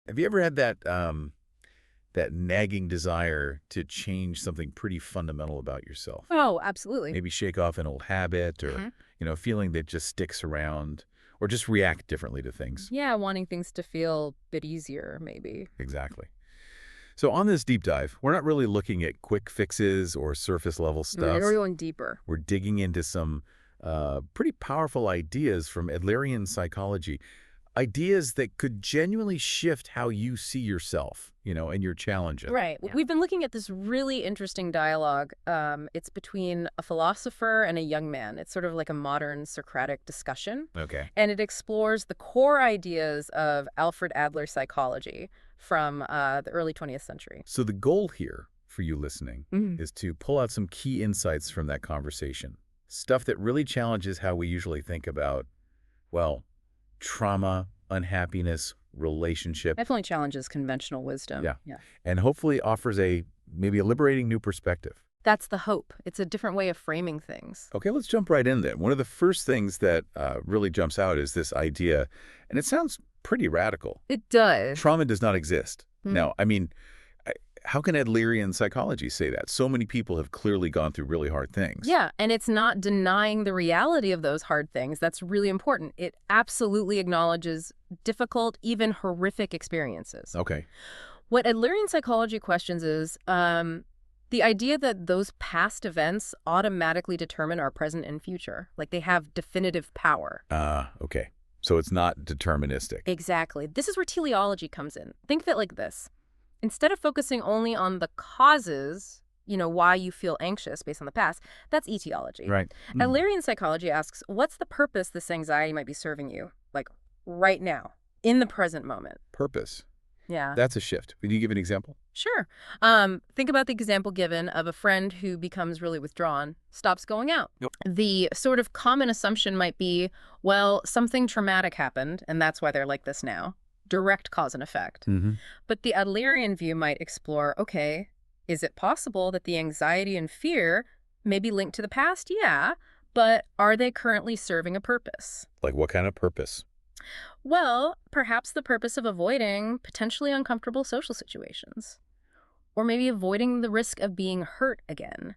Have you ever had that nagging desire to change something pretty fundamental about yourself? Oh, absolutely. Maybe shake off an old habit or, feeling that just sticks around or just react differently to things. Yeah, wanting things to feel a bit easier, maybe. Exactly. So on this deep dive, we're not really looking at quick fixes or surface level Right, or stuff. going deeper. We're digging into some pretty powerful ideas from Adlerian psychology, ideas that could genuinely shift how you see yourself, and your challenges. Right. Yeah. We've been looking at this really interesting dialogue. It's between a philosopher and a young man. It's sort of like a modern Socratic discussion. Okay. And it explores the core ideas of Alfred Adler psychology from the early 20th century. So the goal here for you listening Mhm. is to pull out some key insights from that conversation. Stuff that really challenges how we usually think about, well, trauma, unhappiness, relationship, Definitely challenges conventional wisdom. Yeah. and hopefully offers maybe a liberating new perspective. That's the hope. It's a different way of framing things. Okay, let's jump right in then. One of the first things that really jumps out is this idea, and it sounds pretty radical. It does. Trauma does not exist. Hmm. Now, how can Adlerian psychology say that? So many people have clearly gone through really hard things. Yeah, and it's not denying the reality of those hard things. That's really important. It absolutely acknowledges difficult, even horrific experiences. Okay. What Adlerian psychology questions is the idea that those past events automatically determine our present and future. Like they have definitive power. Okay. So it's not deterministic. Exactly. This is where teleology comes in. Think of it like this. Instead of focusing only on the causes, why you feel anxious based on the past, that's etiology. Right. Adlerian psychology asks, what's the purpose this anxiety might be serving you, like right now, in the present moment? Purpose. Yeah. That's a shift. Can you give an example? Sure. Think about the example given of a friend who becomes really withdrawn, stops going out. Yep. The sort of common assumption might be, well, something traumatic happened, and that's why they're like this now. Direct cause and effect. Mm-hmm. But the Adlerian view might explore, okay, is it possible that the anxiety and fear may be linked to the past? Yeah, but are they currently serving a purpose? Like what kind of purpose? Well, perhaps the purpose of avoiding potentially uncomfortable social situations. Or maybe avoiding the risk of being hurt again.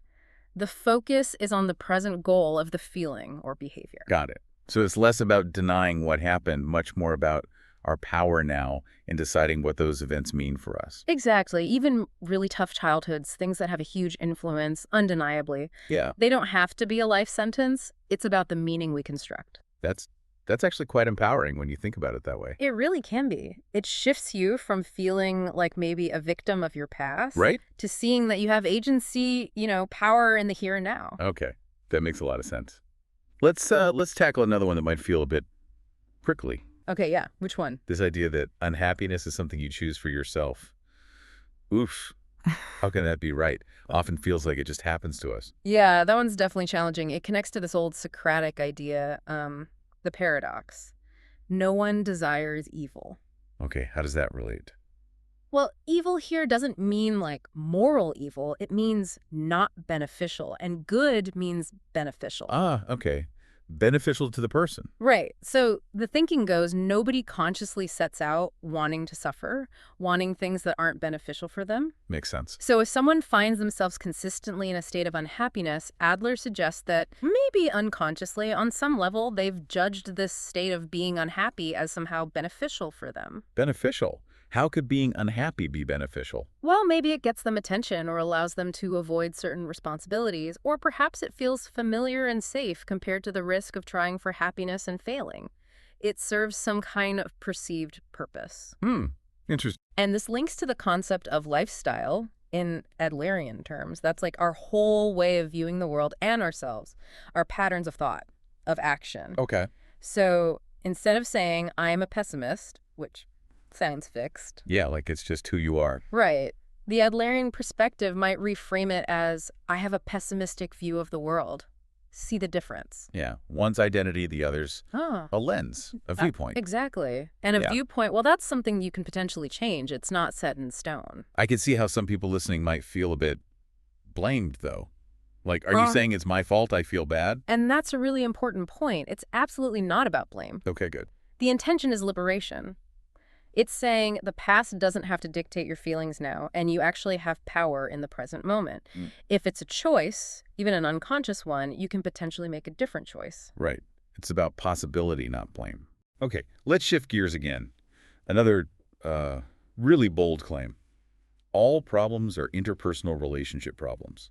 The focus is on the present goal of the feeling or behavior. Got it. So it's less about denying what happened, much more about our power now in deciding what those events mean for us. Exactly. Even really tough childhoods, things that have a huge influence, undeniably. Yeah. They don't have to be a life sentence. It's about the meaning we construct. That's actually quite empowering when you think about it that way. It really can be. It shifts you from feeling like maybe a victim of your past, Right? to seeing that you have agency, power in the here and now. Okay. That makes a lot of sense. Let's tackle another one that might feel a bit prickly. Okay, yeah. Which one? This idea that unhappiness is something you choose for yourself. Oof. How can that be right? Often feels like it just happens to us. Yeah, that one's definitely challenging. It connects to this old Socratic idea, the paradox. No one desires evil. Okay, how does that relate? Well, evil here doesn't mean like moral evil. It means not beneficial. And good means beneficial. Okay. Beneficial to the person. Right. So the thinking goes, nobody consciously sets out wanting to suffer, wanting things that aren't beneficial for them. Makes sense. So if someone finds themselves consistently in a state of unhappiness, Adler suggests that maybe unconsciously, on some level, they've judged this state of being unhappy as somehow beneficial for them. Beneficial. How could being unhappy be beneficial? Well, maybe it gets them attention or allows them to avoid certain responsibilities, or perhaps it feels familiar and safe compared to the risk of trying for happiness and failing. It serves some kind of perceived purpose. Interesting. And this links to the concept of lifestyle in Adlerian terms. That's like our whole way of viewing the world and ourselves, our patterns of thought, of action. Okay. So instead of saying, I'm a pessimist, which sounds fixed. Yeah, like it's just who you are. Right. The Adlerian perspective might reframe it as, I have a pessimistic view of the world. See the difference. Yeah. One's identity, the other's a lens, a viewpoint. Exactly. And a viewpoint, well, that's something you can potentially change. It's not set in stone. I can see how some people listening might feel a bit blamed, though. Like, are you saying it's my fault I feel bad? And that's a really important point. It's absolutely not about blame. Okay, good. The intention is liberation. It's saying the past doesn't have to dictate your feelings now, and you actually have power in the present moment. Mm. If it's a choice, even an unconscious one, you can potentially make a different choice. Right. It's about possibility, not blame. Okay, let's shift gears again. Another really bold claim. All problems are interpersonal relationship problems.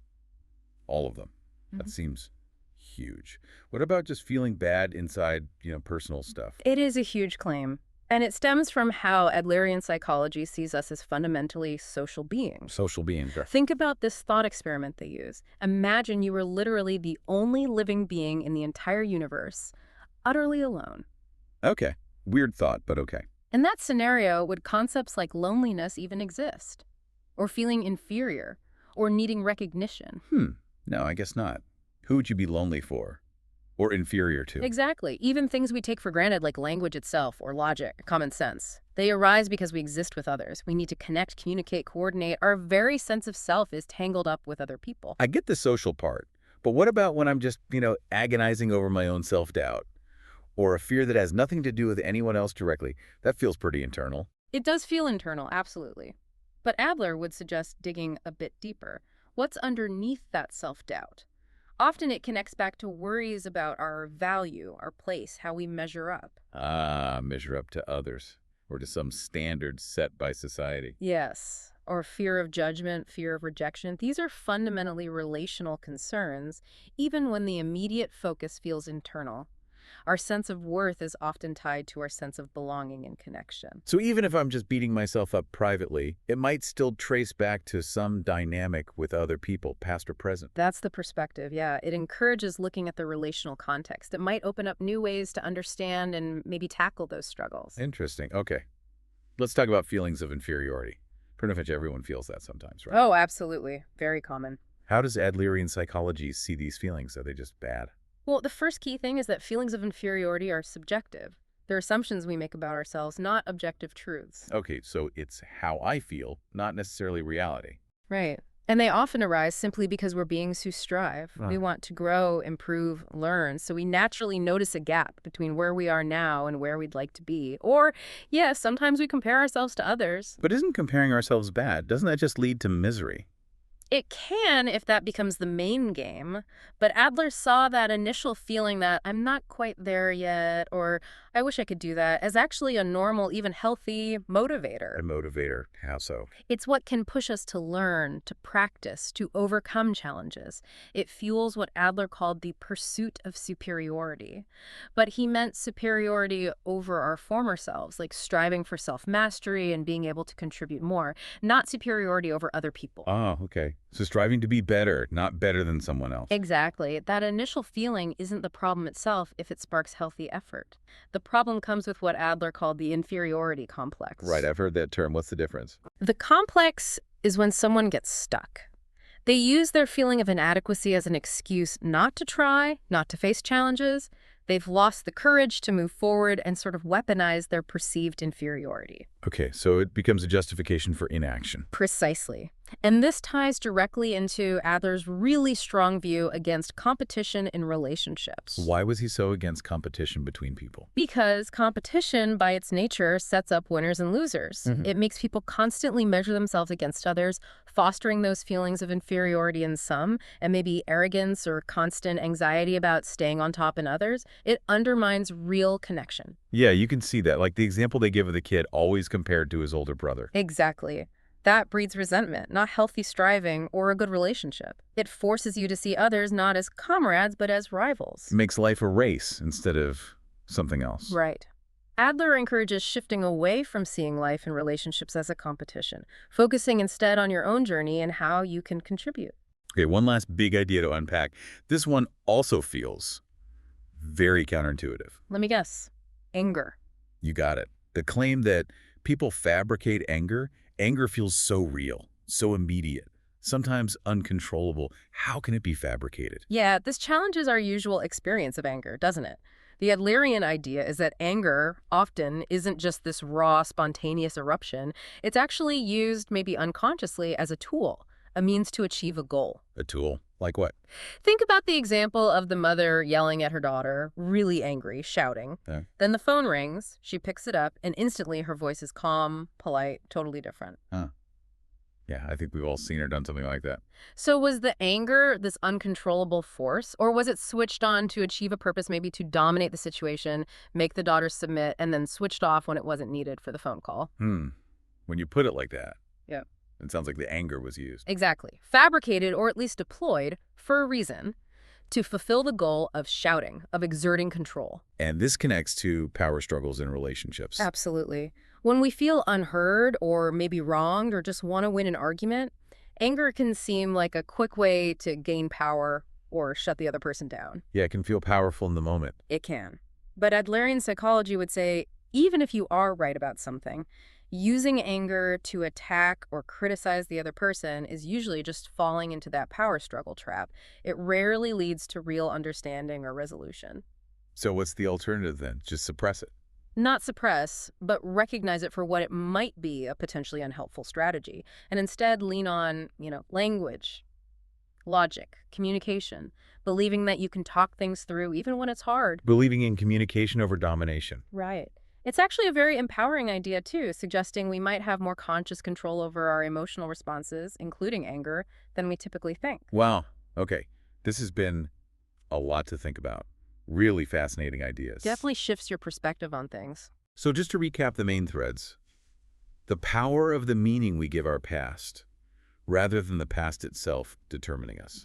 All of them. That seems huge. What about just feeling bad inside, personal stuff? It is a huge claim, and it stems from how Adlerian psychology sees us as fundamentally social beings. Social being. Sure. Think about this thought experiment they use. Imagine you were literally the only living being in the entire universe, utterly alone. Okay. Weird thought, but okay. In that scenario, would concepts like loneliness even exist? Or feeling inferior? Or needing recognition? No, I guess not. Who would you be lonely for? Or inferior to? Exactly. Even things we take for granted like language itself or logic, common sense. They arise because we exist with others. We need to connect, communicate, coordinate. Our very sense of self is tangled up with other people. I get the social part, but what about when I'm just, agonizing over my own self-doubt? Or a fear that has nothing to do with anyone else directly? That feels pretty internal. It does feel internal, absolutely. But Adler would suggest digging a bit deeper. What's underneath that self-doubt? Often it connects back to worries about our value, our place, how we measure up. Measure up to others, or to some standards set by society. Yes, or fear of judgment, fear of rejection. These are fundamentally relational concerns, even when the immediate focus feels internal. Our sense of worth is often tied to our sense of belonging and connection. So even if I'm just beating myself up privately, it might still trace back to some dynamic with other people, past or present. That's the perspective, yeah. It encourages looking at the relational context. It might open up new ways to understand and maybe tackle those struggles. Interesting. Okay. Let's talk about feelings of inferiority. Pretty much everyone feels that sometimes, right? Oh, absolutely. Very common. How does Adlerian psychology see these feelings? Are they just bad? Well, the first key thing is that feelings of inferiority are subjective. They're assumptions we make about ourselves, not objective truths. Okay, so it's how I feel, not necessarily reality. Right. And they often arise simply because we're beings who strive. We want to grow, improve, learn. So we naturally notice a gap between where we are now and where we'd like to be. Or, yes, sometimes we compare ourselves to others. But isn't comparing ourselves bad? Doesn't that just lead to misery? It can if that becomes the main game, but Adler saw that initial feeling that I'm not quite there yet, or I wish I could do that, as actually a normal, even healthy motivator. A motivator. How so? It's what can push us to learn, to practice, to overcome challenges. It fuels what Adler called the pursuit of superiority. But he meant superiority over our former selves, like striving for self-mastery and being able to contribute more, not superiority over other people. Oh, okay. So striving to be better, not better than someone else. Exactly. That initial feeling isn't the problem itself if it sparks healthy effort. The problem comes with what Adler called the inferiority complex. Right, I've heard that term. What's the difference? The complex is when someone gets stuck. They use their feeling of inadequacy as an excuse not to try, not to face challenges. They've lost the courage to move forward and sort of weaponize their perceived inferiority. Okay, so it becomes a justification for inaction. Precisely. And this ties directly into Adler's really strong view against competition in relationships. Why was he so against competition between people? Because competition, by its nature, sets up winners and losers. It makes people constantly measure themselves against others, fostering those feelings of inferiority in some, and maybe arrogance or constant anxiety about staying on top in others. It undermines real connection. Yeah, you can see that. Like the example they give of the kid always compared to his older brother. Exactly. That breeds resentment, not healthy striving or a good relationship. It forces you to see others not as comrades, but as rivals. It makes life a race instead of something else. Right. Adler encourages shifting away from seeing life and relationships as a competition, focusing instead on your own journey and how you can contribute. Okay, one last big idea to unpack. This one also feels very counterintuitive. Let me guess. Anger. You got it. The claim that people fabricate anger feels so real, so immediate, sometimes uncontrollable. How can it be fabricated? Yeah, this challenges our usual experience of anger, doesn't it? The Adlerian idea is that anger often isn't just this raw, spontaneous eruption. It's actually used, maybe unconsciously, as a tool, a means to achieve a goal. A tool? Like what? Think about the example of the mother yelling at her daughter, really angry, shouting. Yeah. Then the phone rings, she picks it up, and instantly her voice is calm, polite, totally different. Huh. Yeah, I think we've all seen or done something like that. So was the anger this uncontrollable force, or was it switched on to achieve a purpose, maybe to dominate the situation, make the daughter submit, and then switched off when it wasn't needed for the phone call? When you put it like that, Yeah. it sounds like the anger was used. Exactly. Fabricated, or at least deployed, for a reason, to fulfill the goal of shouting, of exerting control. And this connects to power struggles in relationships. Absolutely. When we feel unheard or maybe wronged or just want to win an argument, anger can seem like a quick way to gain power or shut the other person down. Yeah, it can feel powerful in the moment. It can. But Adlerian psychology would say, even if you are right about something, using anger to attack or criticize the other person is usually just falling into that power struggle trap. It rarely leads to real understanding or resolution. So what's the alternative then? Just suppress it. Not suppress, but recognize it for what it might be, a potentially unhelpful strategy, and instead lean on, language, logic, communication, believing that you can talk things through even when it's hard. Believing in communication over domination. Right. It's actually a very empowering idea, too, suggesting we might have more conscious control over our emotional responses, including anger, than we typically think. Wow. Okay. This has been a lot to think about. Really fascinating ideas. Definitely shifts your perspective on things. So just to recap the main threads, the power of the meaning we give our past, rather than the past itself determining us.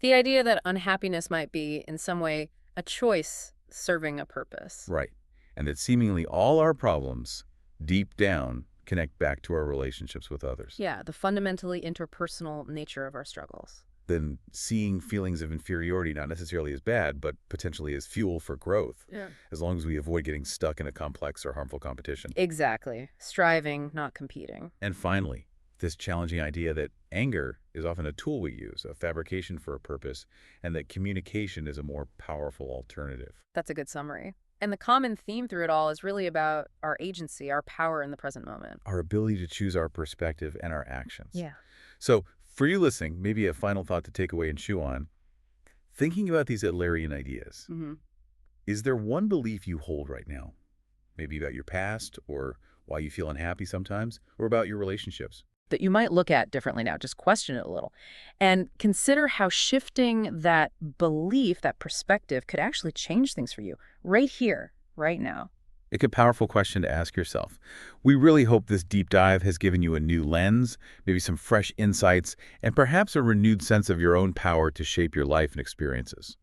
The idea that unhappiness might be, in some way, a choice serving a purpose. Right. And that seemingly all our problems, deep down, connect back to our relationships with others. Yeah, the fundamentally interpersonal nature of our struggles. Then seeing feelings of inferiority not necessarily as bad, but potentially as fuel for growth, as long as we avoid getting stuck in a complex or harmful competition. Exactly. Striving, not competing. And finally, this challenging idea that anger is often a tool we use, a fabrication for a purpose, and that communication is a more powerful alternative. That's a good summary. And the common theme through it all is really about our agency, our power in the present moment. Our ability to choose our perspective and our actions. Yeah. So, for you listening, maybe a final thought to take away and chew on. Thinking about these Adlerian ideas, is there one belief you hold right now? Maybe about your past, or why you feel unhappy sometimes, or about your relationships? That you might look at differently now. Just question it a little. And consider how shifting that belief, that perspective, could actually change things for you right here, right now. It's a powerful question to ask yourself. We really hope this deep dive has given you a new lens, maybe some fresh insights, and perhaps a renewed sense of your own power to shape your life and experiences.